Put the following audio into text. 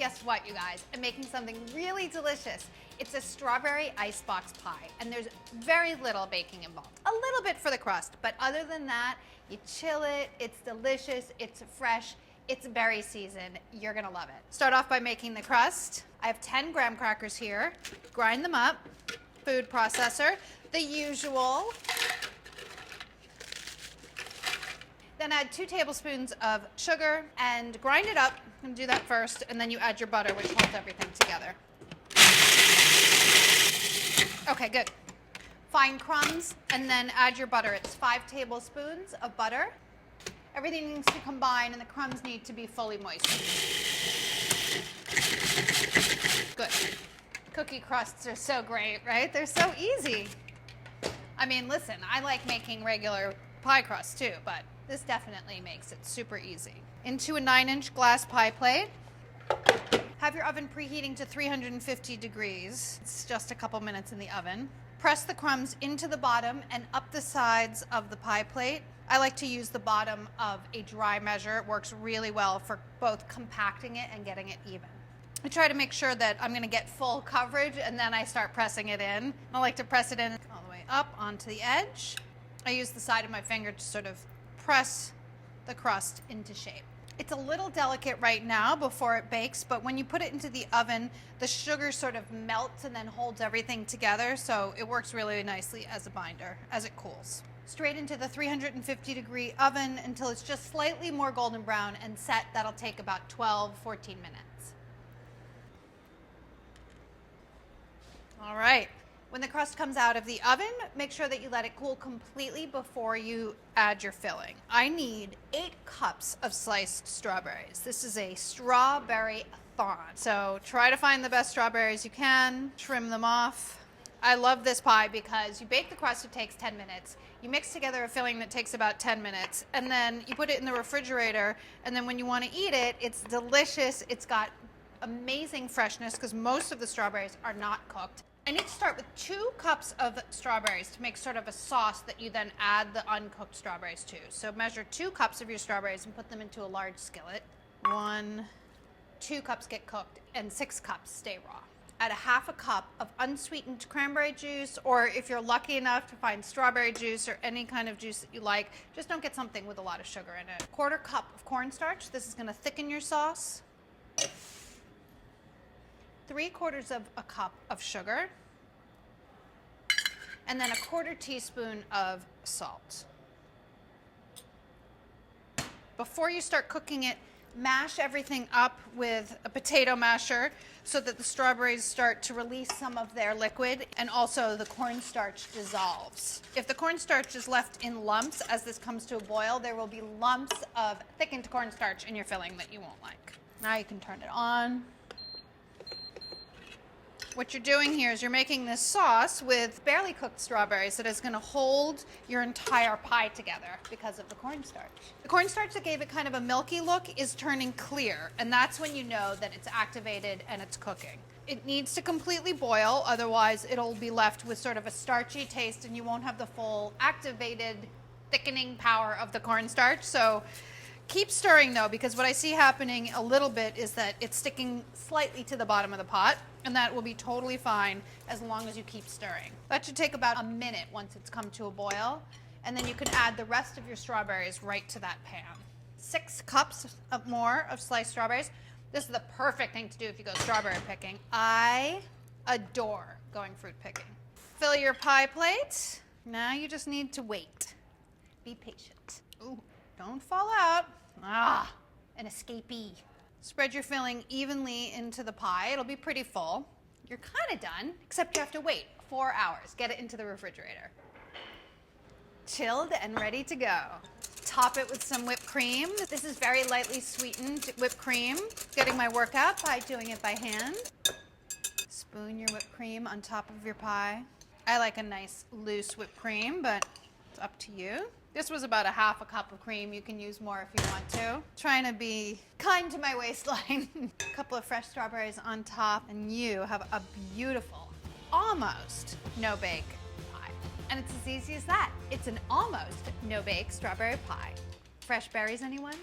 guess what, you guys? I'm making something really delicious. It's a strawberry icebox pie, and there's very little baking involved. A little bit for the crust, but other than that, you chill it, it's delicious, it's fresh, it's berry season. You're gonna love it. Start off by making the crust. I have 10 graham crackers here. Grind them up, food processor, the usual. Then add 2 tablespoons of sugar and grind it up. I'm gonna do that first, and then you add your butter, which holds everything together. Okay, good. Fine crumbs, and then add your butter. It's 5 tablespoons of butter. Everything needs to combine, and the crumbs need to be fully moistened. Good. Cookie crusts are so great, right? They're so easy. I mean, listen, I like making regular pie crust too, but this definitely makes it super easy. Into a 9-inch glass pie plate. Have your oven preheating to 350 degrees. It's just a couple minutes in the oven. Press the crumbs into the bottom and up the sides of the pie plate. I like to use the bottom of a dry measure. It works really well for both compacting it and getting it even. I try to make sure that I'm gonna get full coverage, and then I start pressing it in. I like to press it in all the way up onto the edge. I use the side of my finger to sort of press the crust into shape. It's a little delicate right now before it bakes, but when you put it into the oven, the sugar sort of melts and then holds everything together, so it works really nicely as a binder as it cools. Straight into the 350 degree oven until it's just slightly more golden brown and set. That'll take about 12-14 minutes. All right. When the crust comes out of the oven, make sure that you let it cool completely before you add your filling. I need 8 cups of sliced strawberries. This is a strawberry-a-thon. So try to find the best strawberries you can, trim them off. I love this pie because you bake the crust, it takes 10 minutes. You mix together a filling that takes about 10 minutes, and then you put it in the refrigerator, and then when you want to eat it, it's delicious. It's got amazing freshness because most of the strawberries are not cooked. I need to start with 2 cups of strawberries to make sort of a sauce that you then add the uncooked strawberries to. So measure 2 cups of your strawberries and put them into a large skillet. 2 cups get cooked and 6 cups stay raw. Add a ½ cup of unsweetened cranberry juice, or if you're lucky enough to find strawberry juice or any kind of juice that you like, just don't get something with a lot of sugar in it. 1/4 cup of cornstarch. This is going to thicken your sauce. 3/4 of a cup of sugar, and then a 1/4 teaspoon of salt. Before you start cooking it, mash everything up with a potato masher so that the strawberries start to release some of their liquid, and also the cornstarch dissolves. If the cornstarch is left in lumps as this comes to a boil, there will be lumps of thickened cornstarch in your filling that you won't like. Now you can turn it on. What you're doing here is you're making this sauce with barely cooked strawberries that is going to hold your entire pie together because of the cornstarch. The cornstarch that gave it kind of a milky look is turning clear, and that's when you know that it's activated and it's cooking. It needs to completely boil, otherwise it'll be left with sort of a starchy taste and you won't have the full activated thickening power of the cornstarch. So keep stirring though, because what I see happening a little bit is that it's sticking slightly to the bottom of the pot, and that will be totally fine as long as you keep stirring. That should take about a minute once it's come to a boil, and then you can add the rest of your strawberries right to that pan. 6 cups more of sliced strawberries. This is the perfect thing to do if you go strawberry picking. I adore going fruit picking. Fill your pie plate. Now you just need to wait. Be patient. Ooh, don't fall out. Ah, an escapee. Spread your filling evenly into the pie. It'll be pretty full. You're kind of done, except you have to wait 4 hours. Get it into the refrigerator. Chilled and ready to go. Top it with some whipped cream. This is very lightly sweetened whipped cream. Getting my workout by doing it by hand. Spoon your whipped cream on top of your pie. I like a nice loose whipped cream, but it's up to you. This was about a ½ cup of cream. You can use more if you want to. Trying to be kind to my waistline. A couple of fresh strawberries on top, and you have a beautiful, almost no-bake pie. And it's as easy as that. It's an almost no-bake strawberry pie. Fresh berries, anyone?